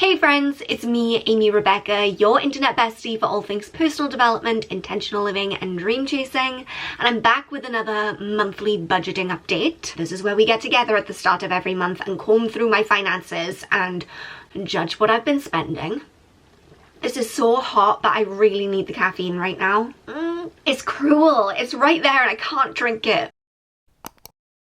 Hey friends, it's me, Amy Rebecca, your internet bestie for all things personal development, intentional living and dream chasing, and I'm back with another monthly budgeting update. This is where we get together at the start of every month and comb through my finances and judge what I've been spending. This is so hot, but I really need the caffeine right now. It's cruel, it's right there and I can't drink it.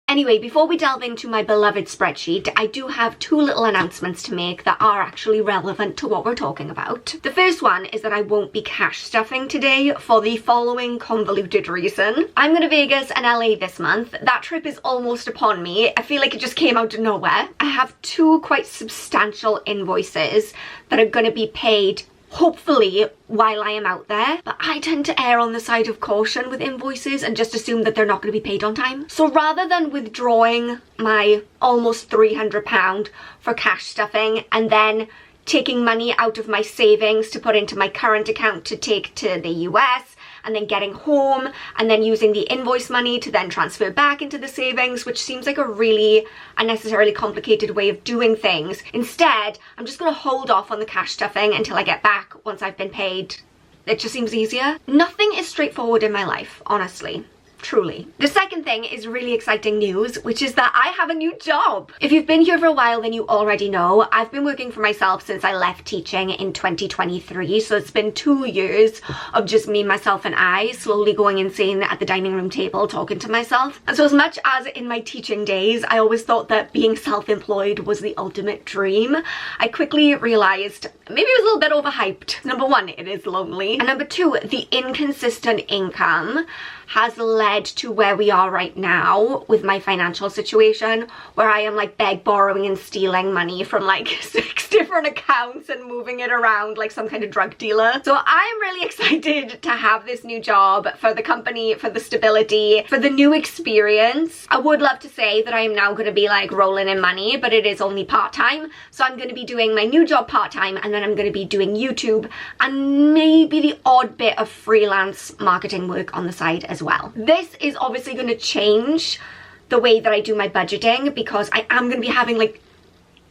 Anyway, before we delve into my beloved spreadsheet, I do have two little announcements to make that are actually relevant to what we're talking about. The first one is that I won't be cash stuffing today for the following convoluted reason. I'm going to Vegas and LA this month. That trip is almost upon me. I feel like it just came out of nowhere. I have two quite substantial invoices that are going to be paid hopefully while I am out there, but I tend to err on the side of caution with invoices and just assume that they're not going to be paid on time. So rather than withdrawing my almost £300 for cash stuffing and then taking money out of my savings to put into my current account to take to the US and then getting home and then using the invoice money to then transfer back into the savings, which seems like a really unnecessarily complicated way of doing things. Instead, I'm just going to hold off on the cash stuffing until I get back once I've been paid. It just seems easier. Nothing is straightforward in my life, honestly. Truly. The second thing is really exciting news, which is that I have a new job. If you've been here for a while, then you already know I've been working for myself since I left teaching in 2023. So it's been 2 years of just me, myself and I slowly going insane at the dining room table talking to myself. And so as much as in my teaching days, I always thought that being self-employed was the ultimate dream, I quickly realized maybe it was a little bit overhyped. Number one, it is lonely. And number two, the inconsistent income has led to where we are right now with my financial situation, where I am like borrowing and stealing money from like 6 different accounts and moving it around like some kind of drug dealer. So I'm really excited to have this new job, for the company, for the stability, for the new experience. I would love to say that I am now going to be like rolling in money, but it is only part-time. So I'm going to be doing my new job part-time, and then I'm going to be doing YouTube and maybe the odd bit of freelance marketing work on the side as well. This is obviously going to change the way that I do my budgeting, because I am going to be having like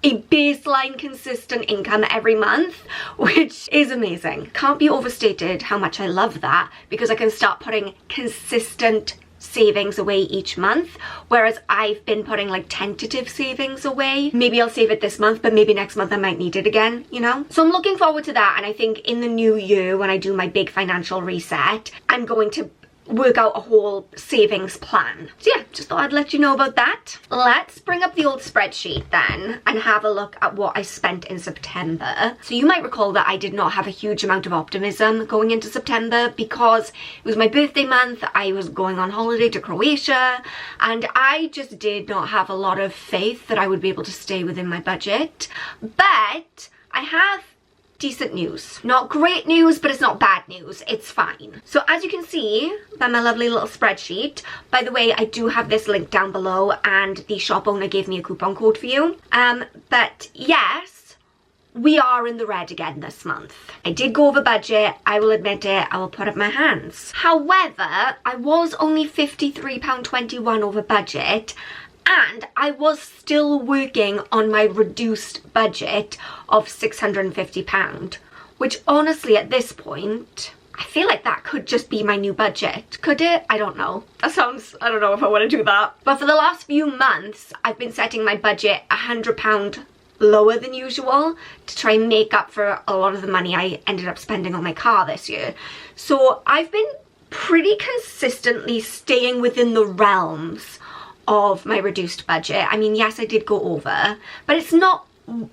a baseline consistent income every month, which is amazing. Can't be overstated how much I love that, because I can start putting consistent savings away each month, whereas I've been putting like tentative savings away. Maybe I'll save it this month, but maybe next month I might need it again, you know? So I'm looking forward to that, and I think in the new year, when I do my big financial reset, I'm going to work out a whole savings plan. So yeah, just thought I'd let you know about that. Let's bring up the old spreadsheet then and have a look at what I spent in September. So you might recall that I did not have a huge amount of optimism going into September because it was my birthday month. I was going on holiday to Croatia, and I just did not have a lot of faith that I would be able to stay within my budget. But I have decent news. Not great news, but it's not bad news. It's fine. So as you can see by my lovely little spreadsheet, by the way, I do have this link down below, and the shop owner gave me a coupon code for you. But yes, we are in the red again this month. I did go over budget. I will admit it. I will put up my hands. However, I was only £53.21 over budget, and I was still working on my reduced budget of £650, which honestly at this point, I feel like that could just be my new budget. Could it? I don't know. I don't know if I want to do that. But for the last few months, I've been setting my budget £100 lower than usual to try and make up for a lot of the money I ended up spending on my car this year. So I've been pretty consistently staying within the realms of my reduced budget. I mean, yes, I did go over, but it's not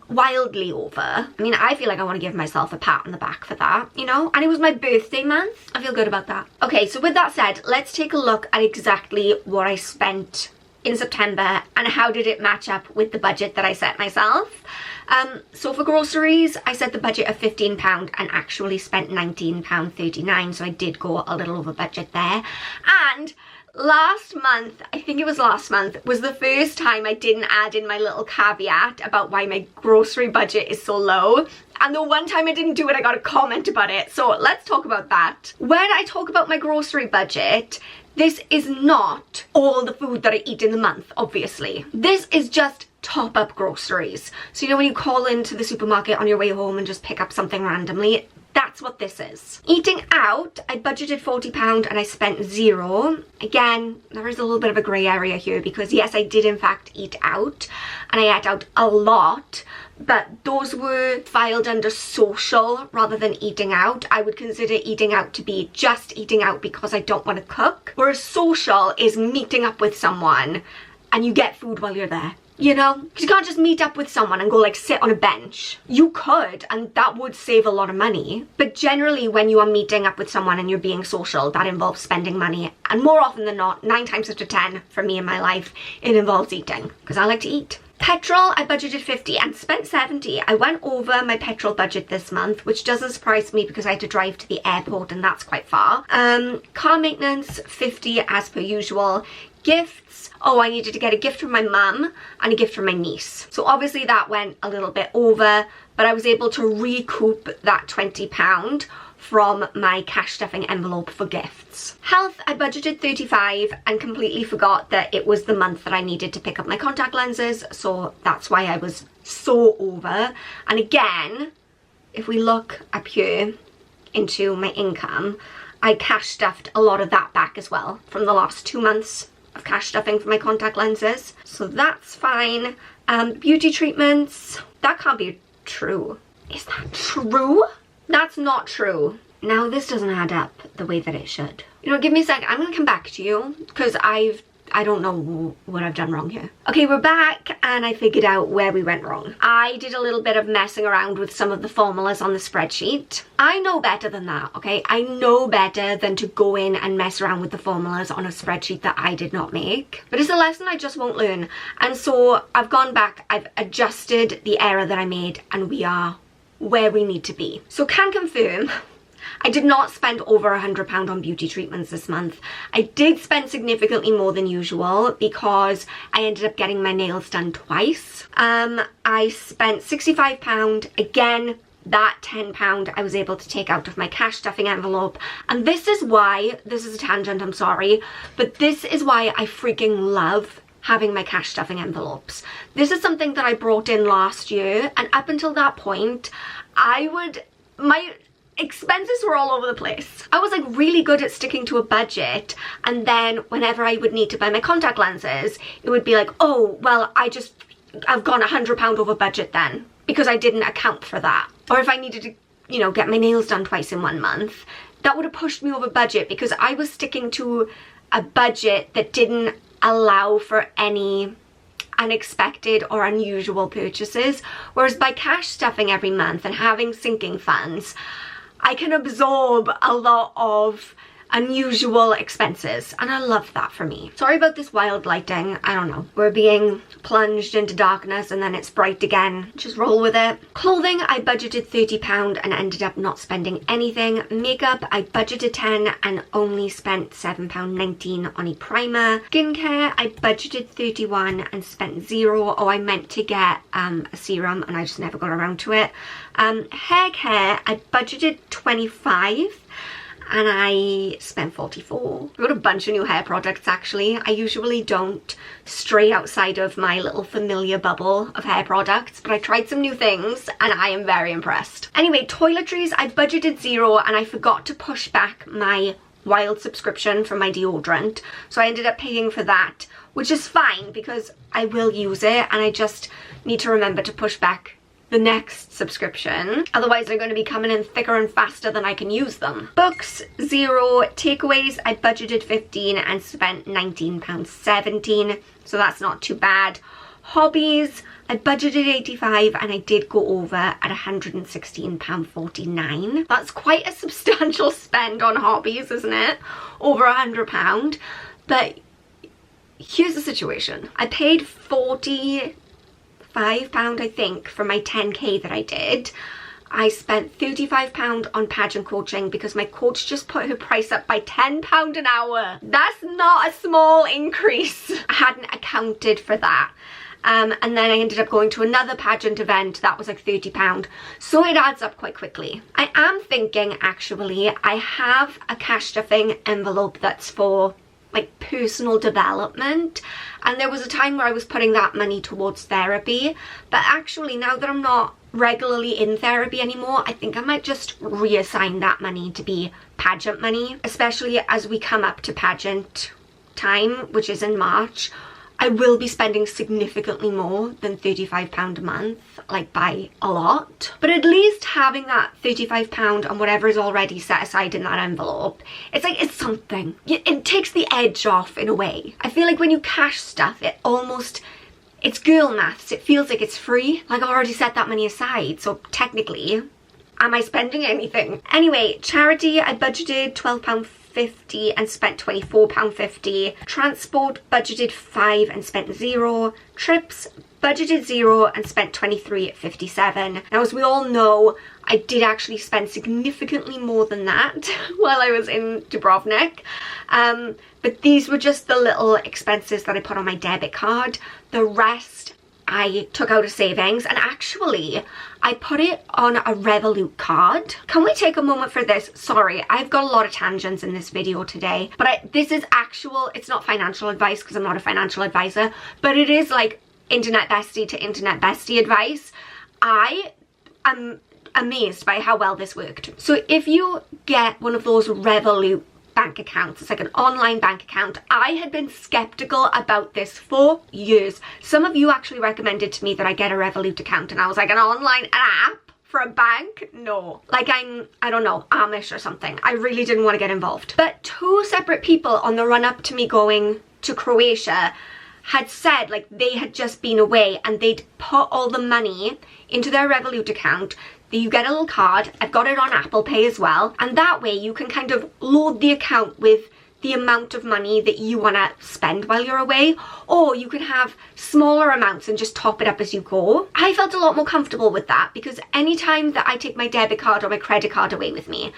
wildly over. I mean, I feel like I want to give myself a pat on the back for that, you know? And it was my birthday month. I feel good about that. Okay, so with that said, let's take a look at exactly what I spent in September and how did it match up with the budget that I set myself. So for groceries, I set the budget of £15 and actually spent £19.39, so I did go a little over budget there. And last month, I think it was last month, was the first time I didn't add in my little caveat about why my grocery budget is so low. And the one time I didn't do it, I got a comment about it. So let's talk about that. When I talk about my grocery budget, this is not all the food that I eat in the month, obviously. This is just top up groceries. So you know when you call into the supermarket on your way home and just pick up something randomly? That's what this is. Eating out, I budgeted £40 and I spent £0. Again, there is a little bit of a grey area here because yes, I did in fact eat out and I ate out a lot, but those were filed under social rather than eating out. I would consider eating out to be just eating out because I don't want to cook, whereas social is meeting up with someone and you get food while you're there. You know, because you can't just meet up with someone and go like sit on a bench. You could, and that would save a lot of money. But generally when you are meeting up with someone and you're being social, that involves spending money. And more often than not, 9 times out of 10 for me in my life, it involves eating because I like to eat. Petrol, I budgeted 50 and spent 70. I went over my petrol budget this month, which doesn't surprise me because I had to drive to the airport and that's quite far. Car maintenance, 50 as per usual. Gifts, oh, I needed to get a gift from my mum and a gift from my niece. So obviously that went a little bit over, but I was able to recoup that £20 from my cash stuffing envelope for gifts. Health, I budgeted 35 and completely forgot that it was the month that I needed to pick up my contact lenses, so that's why I was so over. And again, if we look up here into my income, I cash stuffed a lot of that back as well from the last 2 months of cash stuffing for my contact lenses, so that's fine. Beauty treatments, that can't be true. Is that true? That's not true. Now this doesn't add up the way that it should. You know, give me a sec, I'm gonna come back to you because I don't know what I've done wrong here. Okay, we're back and I figured out where we went wrong. I did a little bit of messing around with some of the formulas on the spreadsheet. I know better than that, okay? I know better than to go in and mess around with the formulas on a spreadsheet that I did not make. But it's a lesson I just won't learn. And so I've gone back, I've adjusted the error that I made and we are where we need to be. So can confirm, I did not spend over £100 on beauty treatments this month. I did spend significantly more than usual because I ended up getting my nails done twice. I spent £65. Again, that £10 I was able to take out of my cash stuffing envelope. And this is why, this is a tangent, I'm sorry, but this is why I freaking love having my cash stuffing envelopes. This is something that I brought in last year, and up until that point, my expenses were all over the place. I was like really good at sticking to a budget, and then whenever I would need to buy my contact lenses, it would be like, oh, well, I've gone £100 over budget then, because I didn't account for that. Or if I needed to, you know, get my nails done twice in 1 month, that would have pushed me over budget because I was sticking to a budget that didn't allow for any unexpected or unusual purchases. Whereas by cash stuffing every month and having sinking funds, I can absorb a lot of unusual expenses, and I love that for me. Sorry about this wild lighting, I don't know. We're being plunged into darkness and then it's bright again. Just roll with it. Clothing, I budgeted £30 and ended up not spending anything. Makeup, I budgeted 10 and only spent £7.19 on a primer. Skincare, I budgeted 31 and spent 0. Oh, I meant to get a serum and I just never got around to it. Hair care, I budgeted 25 and I spent 44. I got a bunch of new hair products actually. I usually don't stray outside of my little familiar bubble of hair products, but I tried some new things and I am very impressed. Anyway, toiletries, I budgeted 0 and I forgot to push back my Wild subscription for my deodorant, so I ended up paying for that, which is fine because I will use it and I just need to remember to push back the next subscription, otherwise they're going to be coming in thicker and faster than I can use them. Books, 0. Takeaways, I budgeted 15 and spent £19.17, so that's not too bad. Hobbies, I budgeted 85 and I did go over at £116.49. That's quite a substantial spend on hobbies, isn't it? Over £100. But here's the situation. I paid £45, I think, for my 10k that I did. I spent £35 on pageant coaching because my coach just put her price up by £10 an hour. That's not a small increase. I hadn't accounted for that. And then I ended up going to another pageant event that was like £30, so it adds up quite quickly. I am thinking, actually, I have a cash stuffing envelope that's for like personal development, and there was a time where I was putting that money towards therapy, but actually now that I'm not regularly in therapy anymore, I think I might just reassign that money to be pageant money, especially as we come up to pageant time, which is in March. I will be spending significantly more than £35 a month, like by a lot. But at least having that £35 and whatever is already set aside in that envelope, it's like, it's something. It takes the edge off in a way. I feel like when you cash stuff, it's girl maths. It feels like it's free. Like I've already set that money aside, so technically, am I spending anything? Anyway, charity, I budgeted £12.50 and spent £24.50. Transport, budgeted £5 and spent £0. Trips, budgeted £0 and spent £23.57. Now, as we all know, I did actually spend significantly more than that while I was in Dubrovnik. But these were just the little expenses that I put on my debit card. The rest I took out of savings, and actually I put it on a Revolut card. Can we take a moment for this? Sorry, I've got a lot of tangents in this video today, but this is actual, it's not financial advice because I'm not a financial advisor, but it is like internet bestie to internet bestie advice. I am amazed by how well this worked. So if you get one of those Revolut bank accounts, it's like an online bank account. I had been skeptical about this for years. Some of you actually recommended to me that I get a Revolut account, and I was like, an online app for a bank? No. Like I don't know, Amish or something. I really didn't want to get involved. But 2 separate people on the run up to me going to Croatia had said like they had just been away and they'd put all the money into their Revolut account. You get a little card. I've got it on Apple Pay as well, and that way you can kind of load the account with the amount of money that you want to spend while you're away, or you can have smaller amounts and just top it up as you go. I felt a lot more comfortable with that because anytime that I take my debit card or my credit card away with me,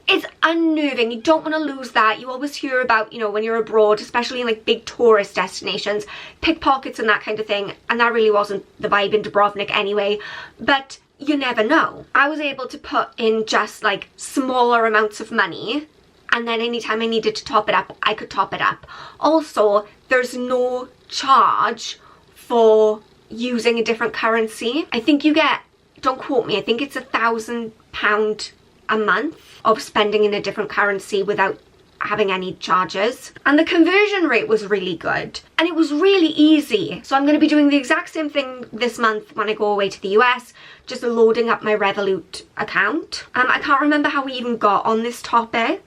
it's unnerving. You don't want to lose that. You always hear about, you know, when you're abroad, especially in like big tourist destinations, pickpockets and that kind of thing, and that really wasn't the vibe in Dubrovnik anyway, but you never know. I was able to put in just like smaller amounts of money, and then anytime I needed to top it up, I could top it up. Also, there's no charge for using a different currency. I think you get, don't quote me, I think it's £1,000 a month of spending in a different currency without having any charges, and the conversion rate was really good and it was really easy. So I'm going to be doing the exact same thing this month when I go away to the US, just loading up my Revolut account. I can't remember how we even got on this topic.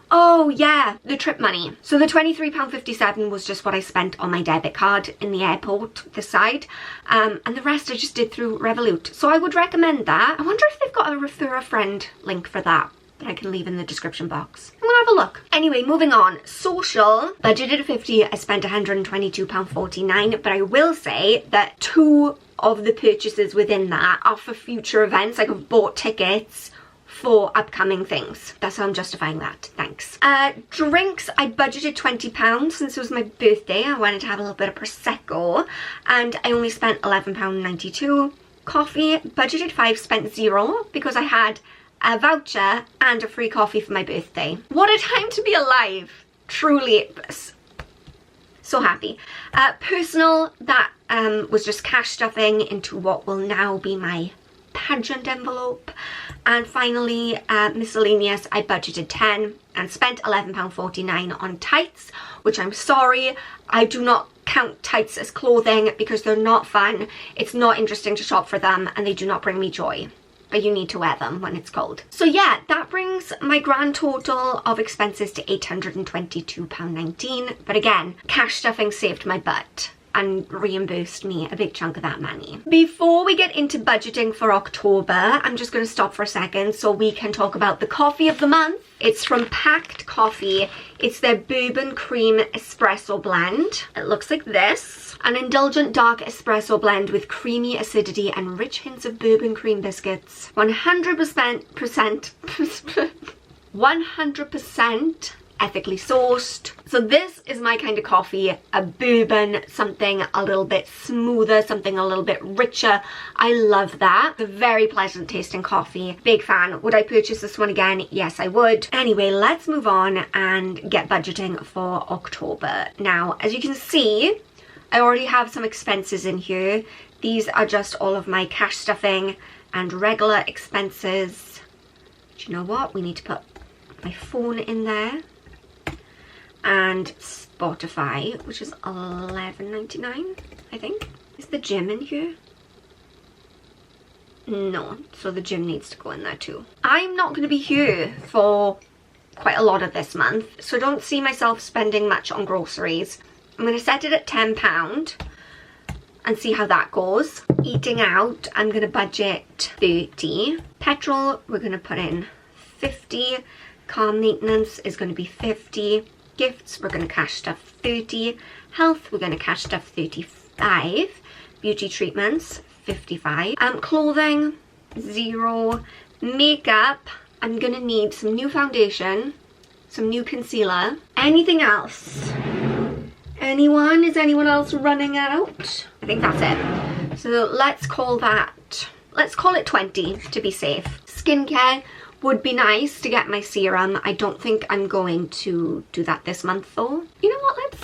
Oh yeah, the trip money. So the £23.57 was just what I spent on my debit card in the airport this side, and the rest I just did through Revolut. So I would recommend that. I wonder if they've got a refer a friend link for that I can leave in the description box. I'm gonna have a look. Anyway, moving on. Social, budgeted 50, I spent £122.49, but I will say that 2 of the purchases within that are for future events. Like I've bought tickets for upcoming things. That's how I'm justifying that. Thanks. Drinks, I budgeted £20 since it was my birthday. I wanted to have a little bit of Prosecco, and I only spent £11.92. Coffee, budgeted 5, spent 0 because I had a voucher and a free coffee for my birthday. What a time to be alive. Truly, so happy. Personal, that was just cash stuffing into what will now be my pageant envelope. And finally, miscellaneous, I budgeted 10 and spent £11.49 on tights, which I'm sorry, I do not count tights as clothing because they're not fun. It's not interesting to shop for them and they do not bring me joy. But you need to wear them when it's cold. So yeah, that brings my grand total of expenses to £822.19. But again, cash stuffing saved my butt and reimbursed me a big chunk of that money. Before we get into budgeting for October, I'm just going to stop for a second so we can talk about the coffee of the month. It's from Packed Coffee. It's their bourbon cream espresso blend. It looks like this. An indulgent dark espresso blend with creamy acidity and rich hints of bourbon cream biscuits. 100% ethically sourced. So this is my kind of coffee, a bourbon, something a little bit smoother, something a little bit richer. I love that. It's a very pleasant tasting coffee. Big fan. Would I purchase this one again? Yes, I would. Anyway, let's move on and get budgeting for October. Now, as you can see, I already have some expenses in here. These are just all of my cash stuffing and regular expenses. Do you know what? We need to put my phone in there. And Spotify, which is $11.99, I think. Is the gym in here? No, so the gym needs to go in there too. I'm not going to be here for quite a lot of this month, so don't see myself spending much on groceries. I'm going to set it at £10 and see how that goes. Eating out, I'm going to budget 30. Petrol, we're going to put in 50. Car maintenance is going to be 50. Gifts, we're going to cash stuff 30. Health, we're going to cash stuff 35. Beauty treatments, 55. Clothing, 0. Makeup, I'm going to need some new foundation, some new concealer. Anything else? Anyone? Is anyone else running out? I think that's it. So let's call it 20 to be safe. Skincare would be nice to get my serum. I don't think I'm going to do that this month though. You know what,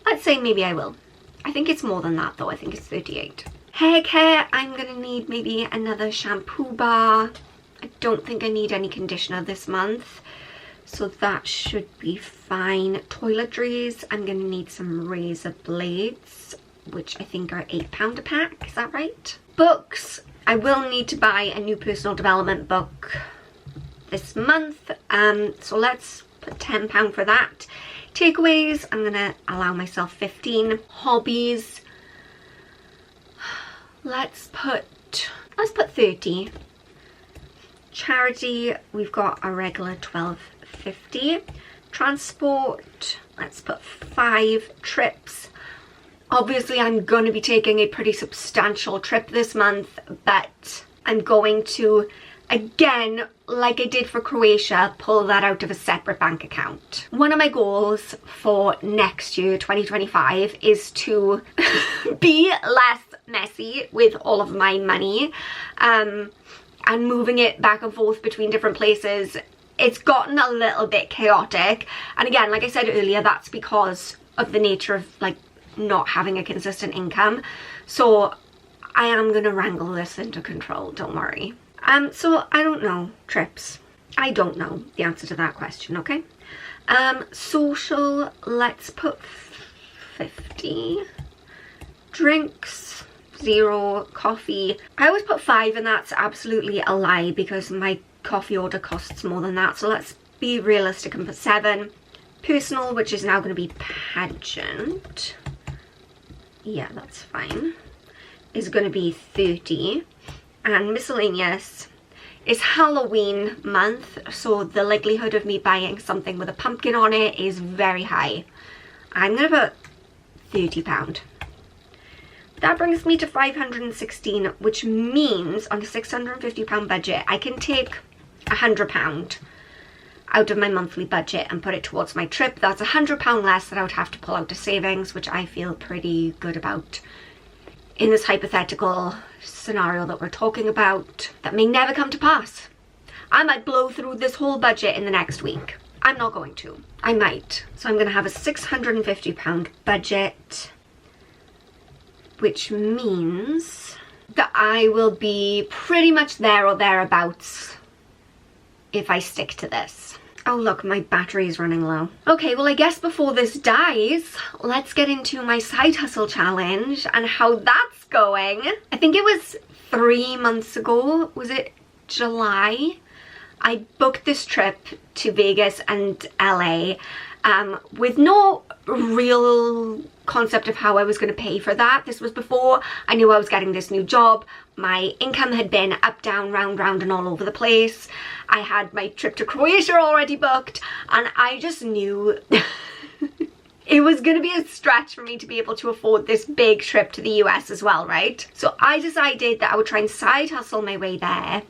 let's say maybe I will. I think it's more than that though. I think it's 38. Hair care, I'm gonna need maybe another shampoo bar. I don't think I need any conditioner this month, so that should be fine. Toiletries, I'm gonna need some razor blades, which I think are £8 a pack, is that right? Books, I will need to buy a new personal development book this month, so let's put £10 for that. Takeaways, I'm gonna allow myself 15. Hobbies, let's put 30. Charity, we've got a regular £12.50. Transport, let's put 5. Trips, obviously I'm going to be taking a pretty substantial trip this month, but I'm going to, again, like I did for Croatia, pull that out of a separate bank account. One of my goals for next year, 2025, is to be less messy with all of my money and moving it back and forth between different places. It's gotten a little bit chaotic, and again, like I said earlier, that's because of the nature of like not having a consistent income. So I am gonna wrangle this into control, don't worry. So I don't know, trips, I don't know the answer to that question, okay? Social, let's put 50. Drinks, 0. Coffee, I always put 5 and that's absolutely a lie because my coffee order costs more than that, so let's be realistic and put 7. Personal, which is now going to be pageant, yeah, that's fine, is going to be 30. And miscellaneous is Halloween month, so the likelihood of me buying something with a pumpkin on it is very high. I'm going to put £30. That brings me to 516, which means on a £650 budget, I can take £100 out of my monthly budget and put it towards my trip. That's £100 less that I would have to pull out of savings, which I feel pretty good about in this hypothetical scenario that we're talking about that may never come to pass. I might blow through this whole budget in the next week. I'm not going to. I might. So I'm going to have a £650 budget, which means that I will be pretty much there or thereabouts if I stick to this. Oh look, my battery is running low. Okay, well I guess before this dies, let's get into my side hustle challenge and how that's going. I think it was 3 months ago, was it July? I booked this trip to Vegas and LA with no real concept of how I was going to pay for that. This was before I knew I was getting this new job. My income had been up, down, round, round and all over the place. I had my trip to Croatia already booked, and I just knew it was going to be a stretch for me to be able to afford this big trip to the US as well, right? So I decided that I would try and side hustle my way there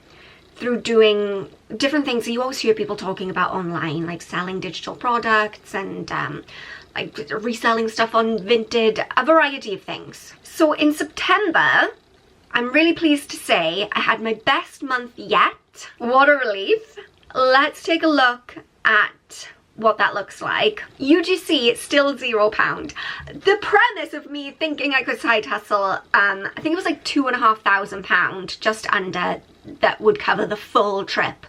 through doing different things that you always hear people talking about online, like selling digital products and like reselling stuff on Vinted, a variety of things. So in September, I'm really pleased to say I had my best month yet. What a relief. Let's take a look at what that looks like. UGC, still £0. The premise of me thinking I could side hustle, I think it was like £2,500, just under, that would cover the full trip.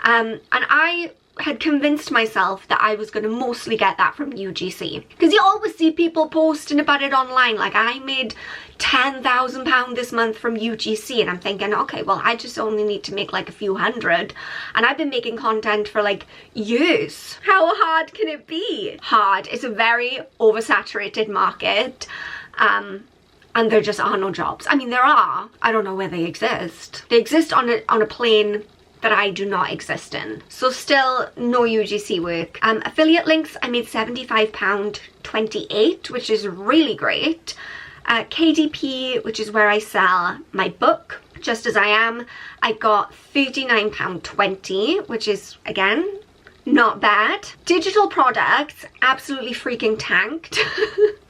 And I had convinced myself that I was going to mostly get that from UGC, because you always see people posting about it online, like I made £10,000 this month from UGC, and I'm thinking, okay, well, I just only need to make like a few hundred, and I've been making content for like years. How hard can it be? Hard. It's a very oversaturated market, and there just are no jobs. I mean, there are, I don't know where they exist. They exist on a plane that I do not exist in. So still no UGC work. Affiliate links, I made £75.28, which is really great. KDP, which is where I sell my book, Just As I Am, I got £39.20, which is, again, not bad. Digital products, absolutely freaking tanked.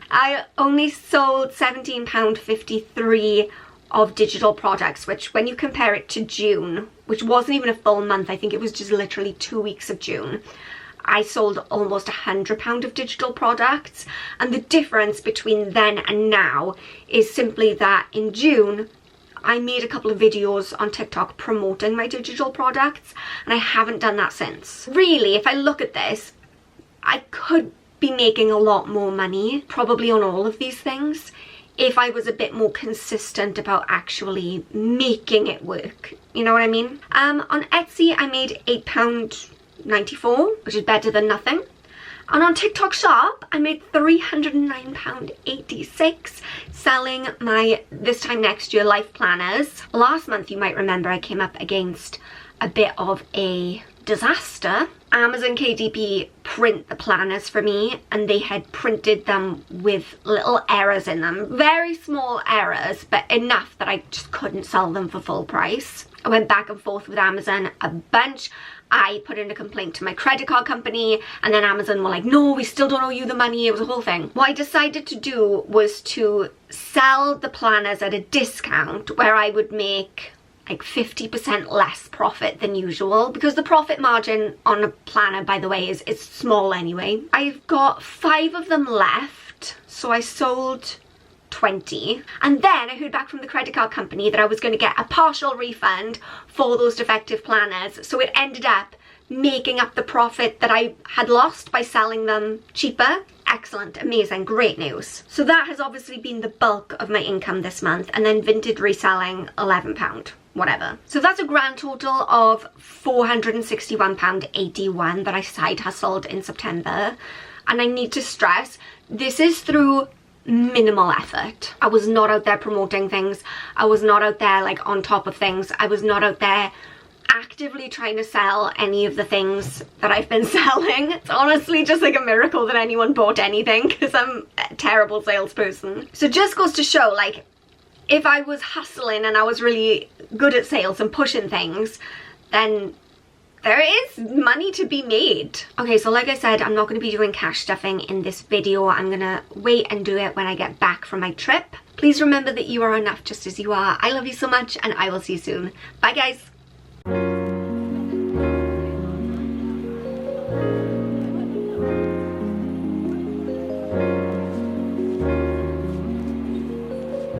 I only sold £17.53 of digital products, which when you compare it to June, which wasn't even a full month, I think it was just literally 2 weeks of June, I sold almost £100 of digital products. And the difference between then and now is simply that in June I made a couple of videos on TikTok promoting my digital products, and I haven't done that since. Really, if I look at this, I could be making a lot more money probably on all of these things if I was a bit more consistent about actually making it work. You know what I mean? On Etsy, I made £8.94, which is better than nothing. And on TikTok Shop, I made £309.86 selling my This Time Next Year life planners. Last month, you might remember, I came up against a bit of a disaster. Amazon KDP print the planners for me, and they had printed them with little errors in them. Very small errors, but enough that I just couldn't sell them for full price. I went back and forth with Amazon a bunch. I put in a complaint to my credit card company, and then Amazon were like, no, we still don't owe you the money. It was a whole thing. What I decided to do was to sell the planners at a discount where I would make like 50% less profit than usual, because the profit margin on a planner, by the way, is small anyway. I've got 5 of them left, so I sold 20, and then I heard back from the credit card company that I was going to get a partial refund for those defective planners, so it ended up making up the profit that I had lost by selling them cheaper. Excellent, amazing, great news. So that has obviously been the bulk of my income this month, and then Vinted reselling £11, whatever. So that's a grand total of £461.81 that I side hustled in September. And I need to stress, this is through minimal effort. I was not out there promoting things. I was not out there like on top of things. I was not out there actively trying to sell any of the things that I've been selling. It's honestly just like a miracle that anyone bought anything, because I'm a terrible salesperson. So it just goes to show, like, if I was hustling and I was really good at sales and pushing things, then there is money to be made. Okay, so like I said, I'm not going to be doing cash stuffing in this video. I'm going to wait and do it when I get back from my trip. Please remember that you are enough just as you are. I love you so much, and I will see you soon. Bye, guys.